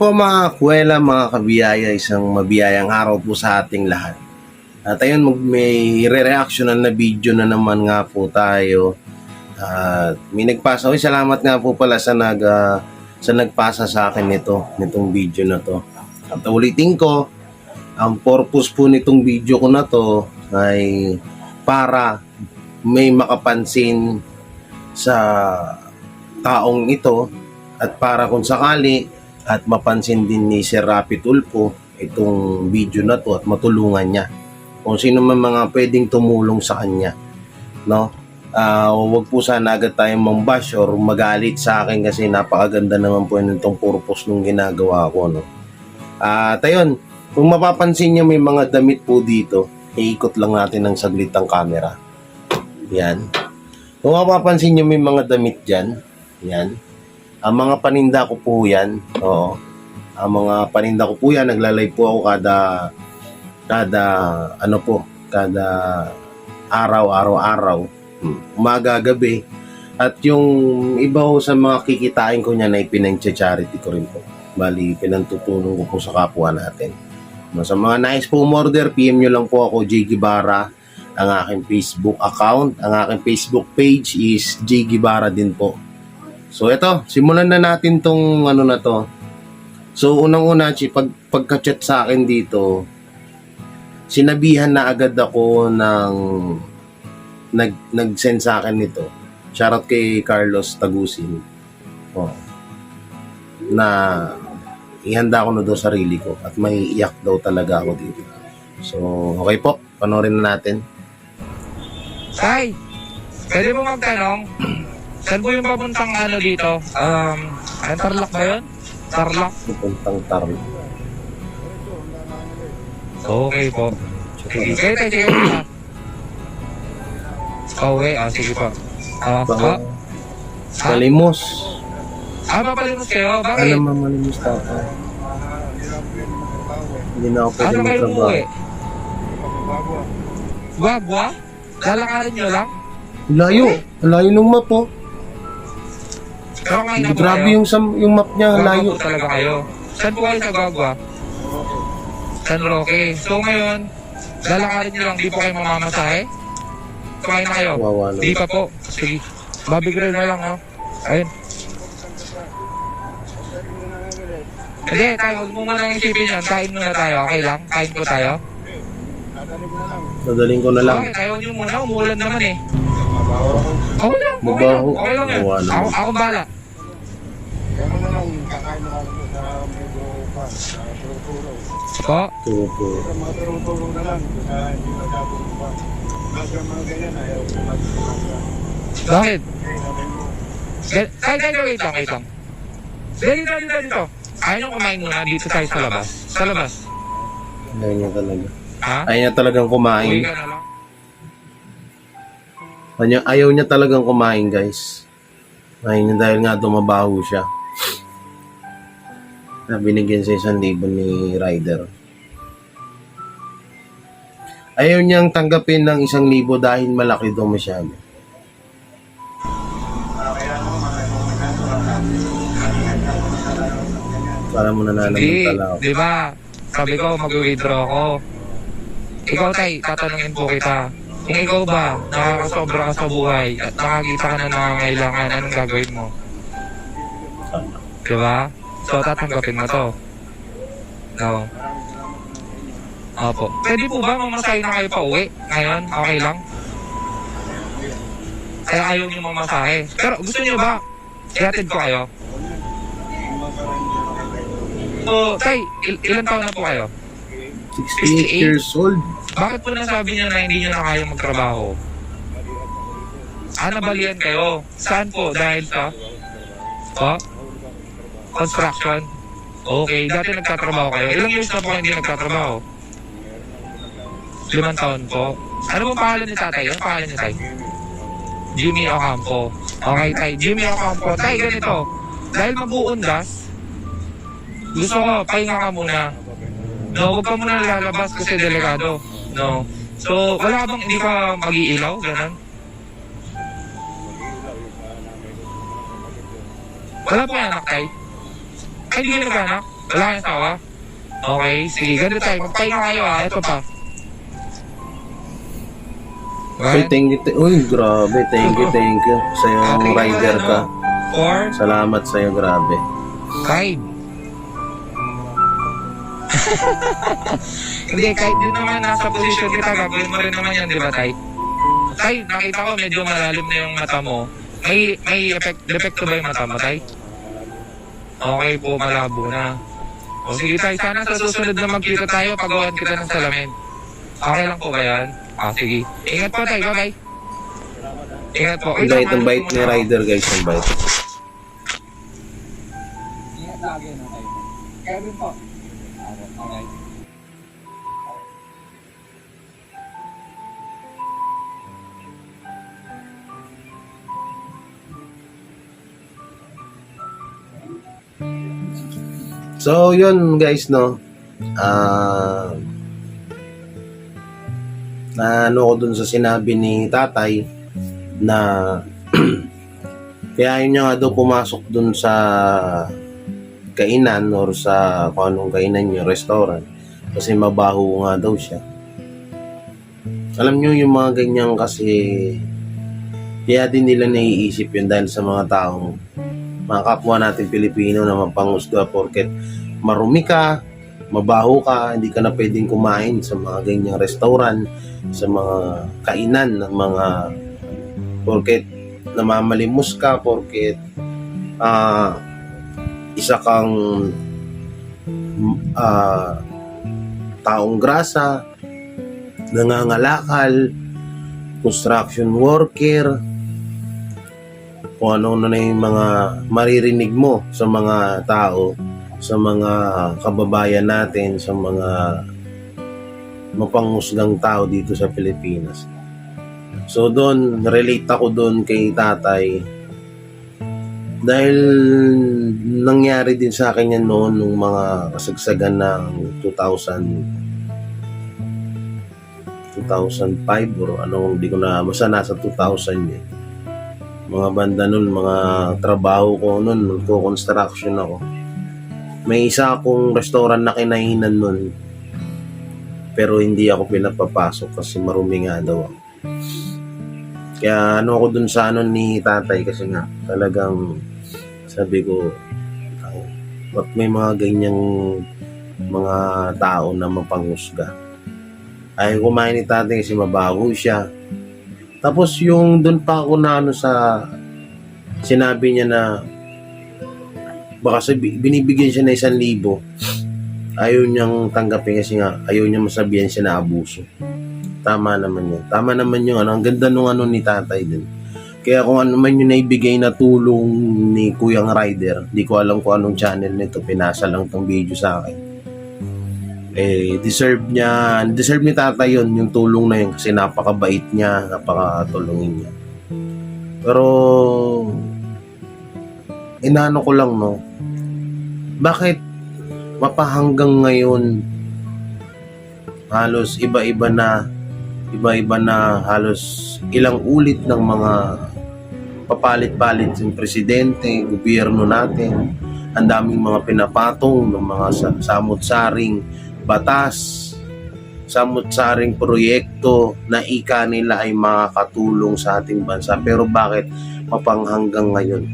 po mga kuwela, mga kabiyaya, isang mabiyayang araw po sa ating lahat. At ayun, may re-reactionan na video na naman nga po tayo. At may nagpasa. Oy, salamat nga po pala sa nagpasa sa akin nitong video na to. At ulitin ko, ang purpose po nitong video ko na to ay para may makapansin sa taong ito at para kung sakali at mapansin din ni Sir Rapi Tulfo itong video na to at matulungan niya kung sino man mga pwedeng tumulong sa kanya, no? Wag po sana agad tayong mambash or magalit sa akin kasi napakaganda naman po nitong purpose nung ginagawa ko, no? At ayun, kung mapapansin niyo may mga damit po dito, iikot lang natin ng saglit ang camera. Yan. Kung mapapansin niyo may mga damit dyan, yan. Ang mga paninda ko po yan, oo. Ang mga paninda ko po yan, nagla-live po ako kada araw-araw, umaga, gabi. At yung iba ho sa mga kikitain ko niyan ay pinang-charity ko rin po. Bali, pinantutulong ko po sa kapwa natin. Sa mga nais po umorder, PM nyo lang po ako, J. Guevara, ang aking Facebook account. Ang aking Facebook page is J. Guevara din po. So ito, simulan na natin tong ano na to. So unang-una, pagka-chat sa akin dito, sinabihan na agad ako ng nag-send sa akin nito. Shoutout kay Carlos Tagusin. Oh. Na ihanda ko na daw sarili ko at may iyak daw talaga ako dito. So, okay po, panoorin na natin. Tay, pwede mo magtanong? Saan po yung papuntang ano dito? Tarlac ba yun? Tarlac? Pupuntang Tarlac. Okay po. Sige, sige. Okay, sige po. Malimos. Papalimos kayo? Bakit? Ano naman malimos na ako? Hindi na ako pwede Ano kayo magtrabaho. umuwi? Guagua? Lalakarin nyo lang? Layo. Layo nung map po. Pero ngayon na po Grabe kayo? yung map niya. Layo. Guagua po talaga kayo. Saan po kayo sa Guagua? San Roque. So ngayon, lalakarin nyo lang, di po kayo mamamasahe? Kumain na kayo? Wawa na. Di pa po. Sige. Bobby Grill na lang, oh. Ayun. Hindi, tayo, huwag mo muna isipin yan. Kain muna tayo, okay lang? Kain po tayo? Dadaling ko na lang. Okay, tayo nyo muna, umuulan naman eh. Okay lang, okay lang. Mabaho. Okay lang yan. Wawa naman. Ako bala. Po? Turo po. Bakit? Kahit wait lang. Dito. Ayaw nyo kumain muna dito tayo sa labas. Sa labas. Ayaw niya talaga. Ha? Ayaw niya talagang Uwi kumain. ka na lang. Ayaw niya talagang kumain, guys. Ayaw niya dahil nga dumabaho siya. Na binigyan sa 1,000 ni Ryder. Ayaw niyang tanggapin ng 1,000 dahil malaki daw masyado. Para mo nananamantala ako. Di ba? Sabi ko, mag-withdraw ako. Ikaw, tay, tatanungin po kita. Kung ikaw ba, nakakasobra ka sa buhay at nakakita ka na nangangailangan, anong gagawin mo? Di ba? So, tatanggapin mo to. No. Opo. Pwede po ba mamasahe na kayo pa uwi? Ngayon, okay lang? Kaya ayaw niyo mamasahe. Pero gusto niyo ba? Ihatid ko kayo? So, tay, ilan taon na po kayo? 68 years old. Bakit po nasabi niyo na hindi niyo na kaya magtrabaho? Nabalian kayo. Saan po? Dahil sa? Po? Construction? Okay, dati nagtatrabaho kayo. Ilang years na po hindi nagtatrabaho? 5 taon po. Ano pong pangalan ni tatay? Ano pangalan ni tay? Jimmy Ocampo. Okay, tay. Jimmy Ocampo. Tay, ganito. Dahil mag-uundas, gusto ko, pahinga ka muna. No, huwag ka muna lalabas kasi delikado. No. So, wala bang hindi ka mag-iilaw? Ganon? Wala pa anak, tay? Ay, hindi ka nag-anak? Wala kang asawa? Okay, sige, ganito tayo. Magpahinga kayo ito pa. Uy, thank you. Uy, grabe. Thank you sa yung rider ka. 4, Salamat sa'yo, grabe. 5. Hindi, kahit din naman nasa posisyon kita, gagawin mo rin naman yan, di ba, Tay? Tay, nakita ko medyo malalim na yung mata mo. May depekto ba yung mata mo, Tay? Okay po, malabo na. O sige, Tay, sana sa susunod na magkita tayo, pagawan kita ng salamin. Okay lang po ba yan? Sige. Ingat po, Tay. Bye-bye. Ingat po. Ang bait ni rider, guys. Ang bait. Ingat lagi na kayo. Kevin po. Okay. So, yun guys, no. Ano ko dun sa sinabi ni tatay na kaya yun niya nga daw pumasok dun sa kainan or sa kung anong kainan niyo, restaurant, kasi mabaho nga daw siya. Alam niyo yung mga ganyan kasi kaya din nila naiisip yun dahil sa mga taong mga kapwa natin Pilipino na mapangusga porket marumi ka, mabaho ka, hindi ka na pwedeng kumain sa mga ganyang restaurant, sa mga kainan ng mga porket namamalimos ka, porket isa kang taong grasa, nangangalakal, construction worker, kung ano na yung mga maririnig mo sa mga tao, sa mga kababayan natin, sa mga mapangusgang tao dito sa Pilipinas. So doon, relate ako doon kay tatay dahil nangyari din sa akin yan noon nung mga kasagsagan ng 2005 or anong, hindi ko na, basta nasa 2000 yun. Mga banda nun, mga trabaho ko nun, nagko-construction ako. May isa akong restaurant na kinainan nun, pero hindi ako pinapapasok kasi marumi nga daw ako. Kaya ano ako dun sa ano ni tatay kasi nga talagang sabi ko, ba't may mga ganyang mga tao na mapanghusga. Ayaw kumain ni tatay kasi mabaho siya. Tapos yung doon pa ako na ano sa sinabi niya na baka binibigyan siya na 1,000, ayaw niyang tanggapin kasi nga ayaw niya masabihan siya na abuso. Tama naman yun. Tama naman yung ano, ang ganda nung ano ni tatay din. Kaya kung ano man yung naibigay na tulong ni Kuyang Rider, di ko alam kung anong channel nito, pinasa lang tong video sa akin. Deserve ni tatay yun, yung tulong na yun kasi napakabait niya, napakatulungin niya. Pero inano ko lang, no, bakit mapahanggang ngayon halos iba-iba na halos ilang ulit ng mga papalit-palit ng presidente, gobyerno natin, ang daming mga pinapatong ng mga samut-saring batas, samut-saring proyekto na ika nila ay makakatulong sa ating bansa. Pero bakit mapang hanggang ngayon?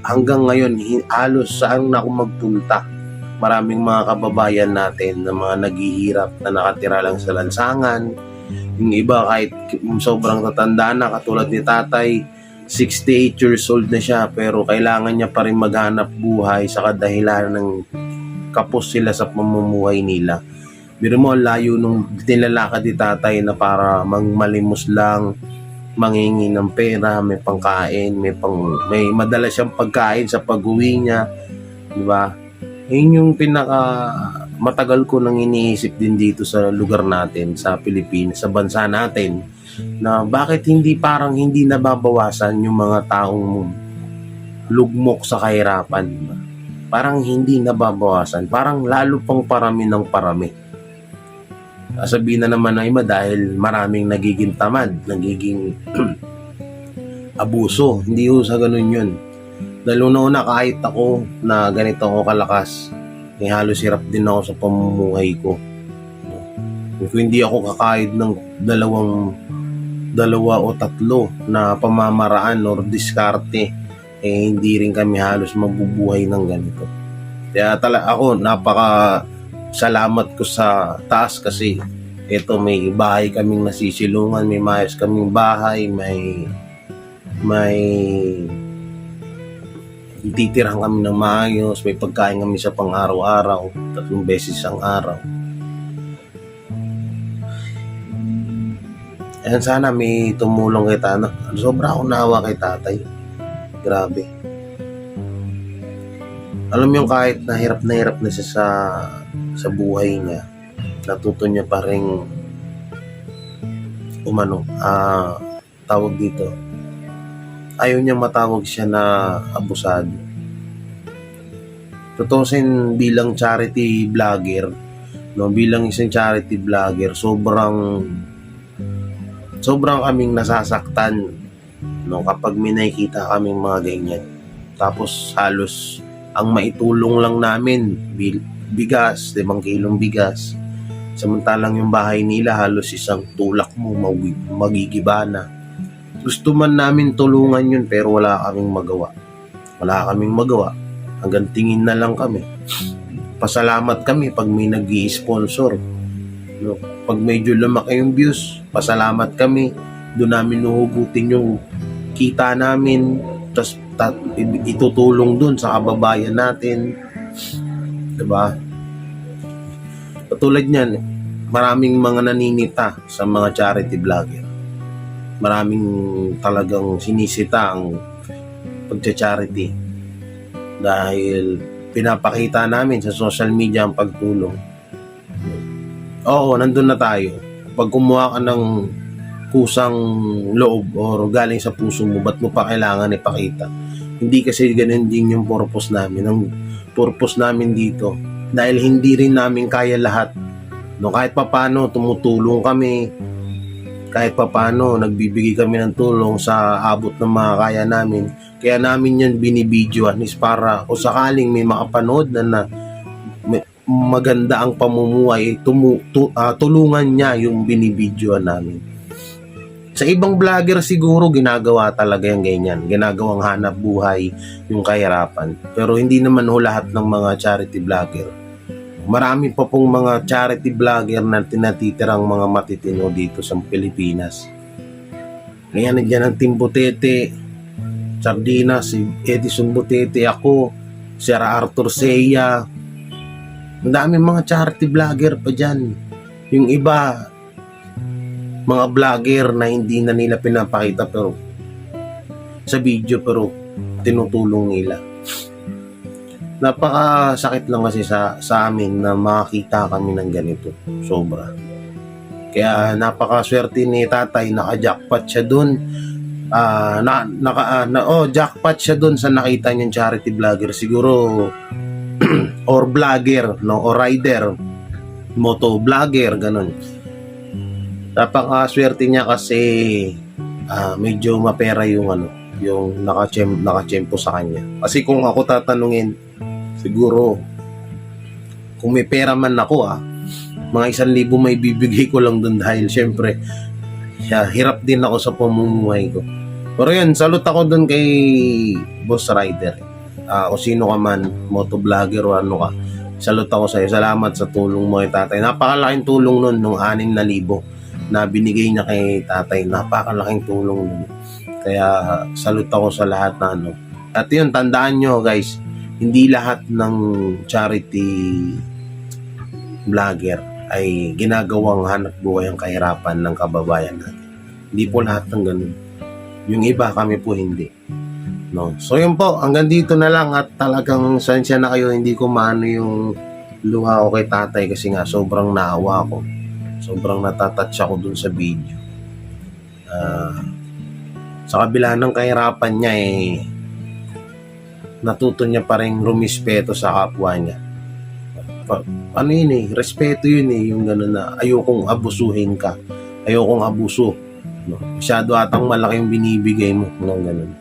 Hanggang ngayon, halos saan na ako magpunta, maraming mga kababayan natin na mga naghihirap na nakatira lang sa lansangan. Yung iba kahit sobrang tatanda na, katulad ni tatay, 68 years old na siya, pero kailangan niya pa rin maghanap buhay sa kadahilan ng kapos sila sa pamumuhay nila. Biro mo, layo nung nilalakad ni tatay na para malimos lang, manghingi ng pera, may pangkain, may madala siyang pagkain sa pag-uwi niya, di ba? Yun yung matagal ko nang iniisip din dito sa lugar natin, sa Pilipinas, sa bansa natin, na bakit parang hindi nababawasan yung mga taong lugmok sa kahirapan, di ba? Parang hindi nababawasan, parang lalo pang parami ng parami. Sabihin na naman ng iba dahil maraming nagiging tamad, nagiging abuso. Hindi ho sa ganun yun. Dahil una kahit ako na ganito ako kalakas, halos hirap din ako sa pamumuhay ko. Kung hindi ako kakayod ng dalawa o tatlo na pamamaraan or diskarte, hindi rin kami halos mabubuhay ng ganito. Kaya ako napaka salamat ko sa taas kasi ito may bahay kaming nasisilungan, may maayos kaming bahay, may titirahan kami ng maayos, may pagkain kami sa pang-araw-araw, 3 beses ang araw. Ayan, sana may tumulong kay Tana. Sobra ako naawa kay tatay. Grabe. Alam mo yung kahit na hirap na siya sa buhay niya, natuto niya pa rin tawag dito. Ayaw niya matawag siya na abusado. Tutusin bilang charity vlogger, no, bilang isang charity vlogger, sobrang kaming nasasaktan, no, kapag may nakikita kaming mga ganyan. Tapos halos ang maitulong lang namin bigas, 5 kilong bigas. Samantalang yung bahay nila halos isang tulak mo magigiba na. Gusto man namin tulungan yun pero wala kaming magawa. Hanggang tingin na lang kami. Pasalamat kami pag may nag-i-sponsor. No? Pag medyo lumaki yung views, pasalamat kami. Doon namin nuhugutin yung kita namin. Tapos itutulong doon sa kababayan natin. Diba? Patulad niyan, maraming mga naninita sa mga charity vlogger. Maraming talagang sinisita ang pagcha-charity dahil pinapakita namin sa social media ang pagtulong. Oo, nandun na tayo. Pag kumuha ka ng kusang loob or galing sa puso mo, ba't mo pa kailangan ipakita? Hindi kasi ganun din yung purpose namin. Ang purpose namin dito, dahil hindi rin namin kaya lahat. No, kahit papano tumutulong kami, kahit papano nagbibigay kami ng tulong sa abot ng mga kaya namin. Kaya namin yan binibidyoan is para kung sakaling may makapanood na maganda ang pamumuhay, tulungan niya yung binibidyoan namin. Sa ibang vlogger siguro ginagawa talaga yung ganyan, ginagawang hanap buhay yung kahirapan. Pero hindi naman ho lahat ng mga charity vlogger. Marami pa pong mga charity vlogger na tinatitirang mga matitino dito sa Pilipinas. Kaya nandiyan ang Team Butete, Sardina, si Edison Butete, ako, Sir Arthur Seya. Ang daming mga charity vlogger pa dyan. Yung iba, mga vlogger na hindi na nila pinapakita pero sa video pero tinutulong nila. Napakasakit lang kasi sa amin na makakita kami ng ganito. Sobra. Kaya napakaswerte ni tatay, naka-jackpot siya dun. Jackpot siya dun sa nakita niyang charity vlogger. Siguro or vlogger, no, or rider, moto vlogger, ganun. Napakaswerte niya kasi medyo mapera yung yung nakachempo sa kanya. Kasi kung ako tatanungin, siguro kung may pera man ako mga 1,000 may bibigay ko lang dun dahil syempre hirap din ako sa pamumuhay ko. Pero yun, salute ako dun kay Boss Rider. Kung sino ka man, motovlogger o ano ka, salute ako sa'yo. Salamat sa tulong mo kay tatay. Napakalaking tulong nun nung 6,000 na binigay niya kay tatay. Napakalaking tulong nun. Kaya salute ako sa lahat na At yun, tandaan nyo guys, hindi lahat ng charity vlogger ay ginagawang hanap buhay ang kahirapan ng kababayan natin. Hindi po lahat ng ganun. Yung iba, kami po hindi. No? So yun po, hanggang dito na lang at talagang sensya na kayo, hindi ko maano yung luha ko kay tatay kasi nga sobrang naawa ko. Sobrang natatouch ako dun sa video. Sa kabila ng kahirapan niya natuto niya pa rin rumispeto sa kapwa niya. Respeto yun yung gano'n na ayokong abusuhin ka. Ayokong abuso. No? Masyado atang malaki yung binibigay mo. No? Ganun.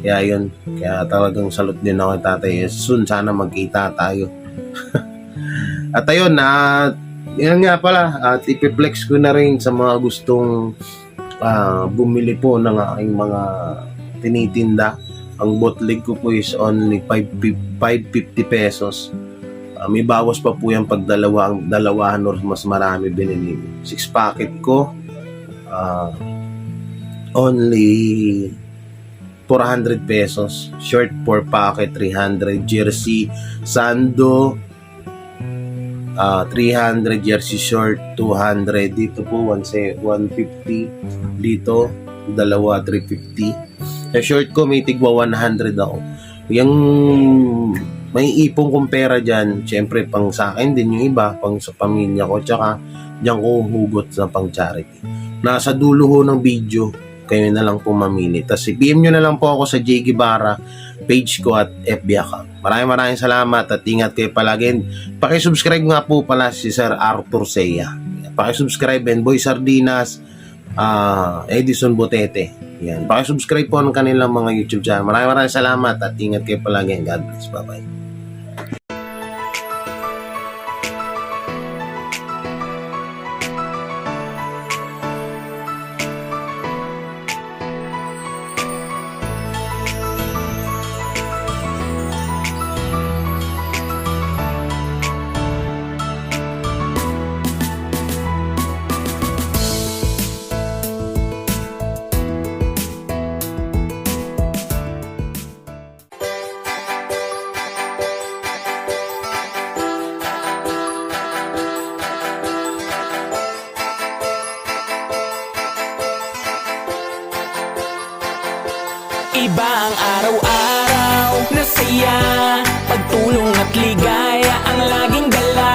Kaya yun. Kaya talagang salute din ako kay tatay. Soon sana magkita tayo. At ayun, yan nga pala, at ipiplex ko na rin sa mga gustong bumili po ng aking mga tinitinda. Ang bootleg ko po is only 550 pesos. May bawas pa po yan pag dalawahan or mas marami binili. 6 packet ko, only 400 pesos. Short 4 packet, 300. Jersey Sando, 300. Jersey short, 200. Dito po, 150. Dito, dalawa, 350. Sa short ko, may tigwa 100 ako. Yung may ipong kong pera dyan, syempre pang sa akin din yung iba, pang sa pamilya ko, tsaka dyan ko hugot sa pang charity. Nasa dulo ho ng video, kayo na lang po mamili. Tapos i-PM nyo na lang po ako sa J. Guevara page ko at FB account. Maraming salamat at ingat kayo palagi. Pakisubscribe nga po pala si Sir Arthur Seya. Pakisubscribe and Boy Sardinas, Edison Botete. Yan. Pakisubscribe po ng kanilang mga YouTube channel. Maraming salamat at ingat kayo palagi. God bless. Bye-bye. Iba ang araw-araw na saya, pagtulong at ligaya ang laging dala.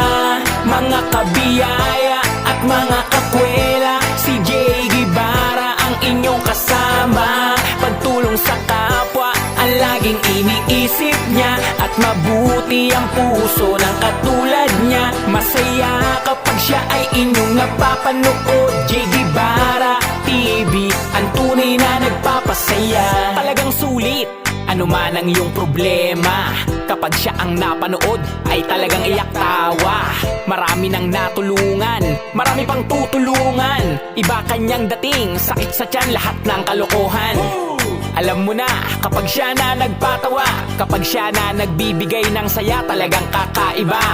Mga kabiyaya at mga kakwela, si J. Guevara ang inyong kasama. Pagtulong sa kapwa ang laging iniisip niya, at mabuti ang puso ng katulad niya. Masaya kapag siya ay inyong napapanood. J. Guevara TV, ang tunay na nagpapasaya. Talagang sulit, ano man ang iyong problema, kapag siya ang napanood ay talagang iyak tawa. Marami nang natulungan, marami pang tutulungan. Iba kanyang dating, sakit sa tiyan, lahat ng kalokohan. Alam mo na, kapag siya na nagpatawa, kapag siya na nagbibigay ng saya, talagang kakaiba.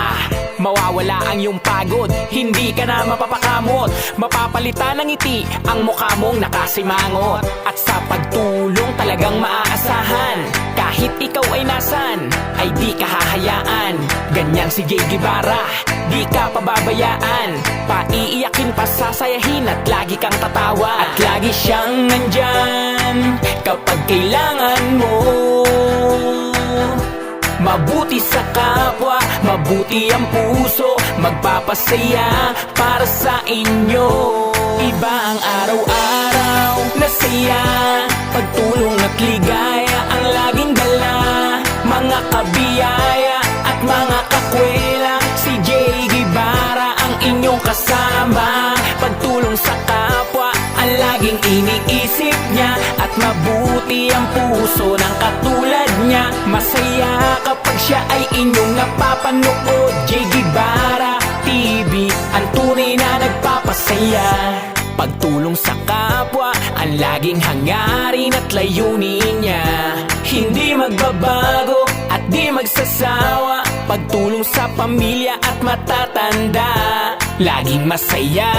Mawawala ang iyong pagod, hindi ka na mapapakamot. Mapapalitan ng ngiti ang mukha mong nakasimangot. At sa pagtulong talagang maaasahan, kahit ikaw ay nasan, ay di ka hahayaan. Ganyan si J. Guevara, di ka pababayaan. Paiiyakin, pasasayahin at lagi kang tatawa. At lagi siyang nandyan kapag kailangan mo. Mabuti sa kapwa, mabuti ang puso, magpapasaya para sa inyo. Iba ang araw-araw na saya, pagtulong at ligaya ang laging dala. Mga kabiyaya at mga kakwela, si J. Guevara ang inyong kasama. Pagtulong sa kapwa ang laging iniisip niya, at mabuti ang puso ng katulad niya. Masaya kapag siya ay inyong napapanood. J. Guevara TV, ang tunay na nagpapasaya. Pagtulong sa kapwa ang laging hangarin at layunin niya. Hindi magbabago at di magsasawa. Pagtulong sa pamilya at matatanda, laging masaya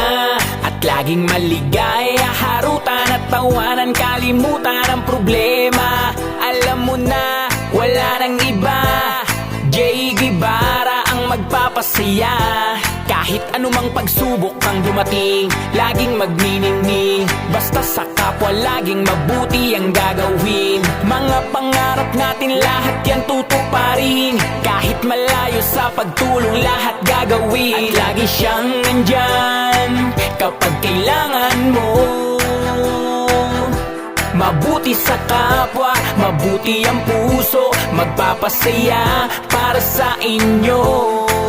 at laging maligaya. Harutan at tawanan, kalimutan ang problema. Alam mo na, wala nang iba, J. Guevara ang magpapasaya. Kahit anumang pagsubok ang dumating, laging magniningning. Basta sa kapwa laging mabuti ang gagawin. Mga pangarap natin lahat yan tutuparin. Kahit malayo sa pagtulong lahat gagawin. At lagi siyang nandyan kapag kailangan mo. Mabuti sa kapwa, mabuti ang puso, magpapasaya para sa inyo.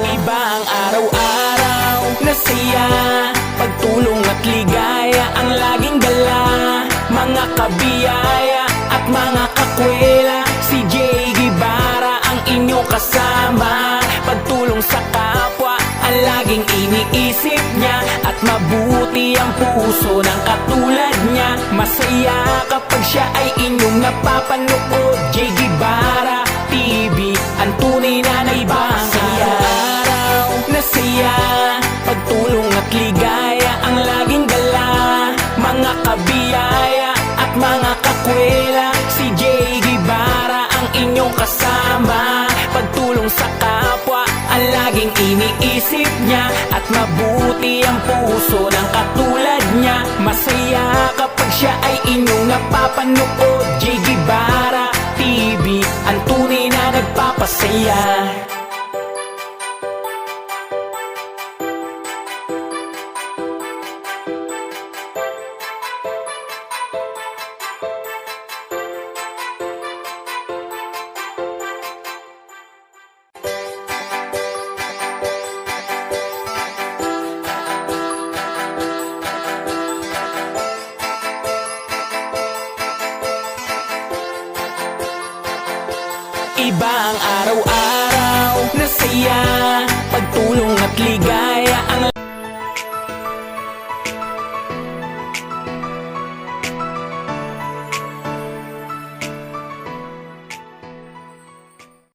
Iba ang araw-araw na saya, pagtulong at ligaya ang laging dala. Mga kabiyaya at mga kakwela, si J. Guevara ang inyong kasama. Pagtulong pagtulong sa kapwa ang laging iniisip niya. At mabuti ang puso ng katulad niya. Masaya kapag siya ay inyong napapanood. J. Guevara TV, ang tunay na nagbabasaya. Araw na saya, pagtulong at ligaya ang laging dala. Mga kabiyaya at mga kakwela, si J. Guevara ang inyong kasama. Pagtulong sa kapwa ang laging iniisip niya. At mabuti ang puso ng katulad niya. Masaya kapag siya ay inyong napapanood. J. Guevara TV, ang tunay na nagpapasaya.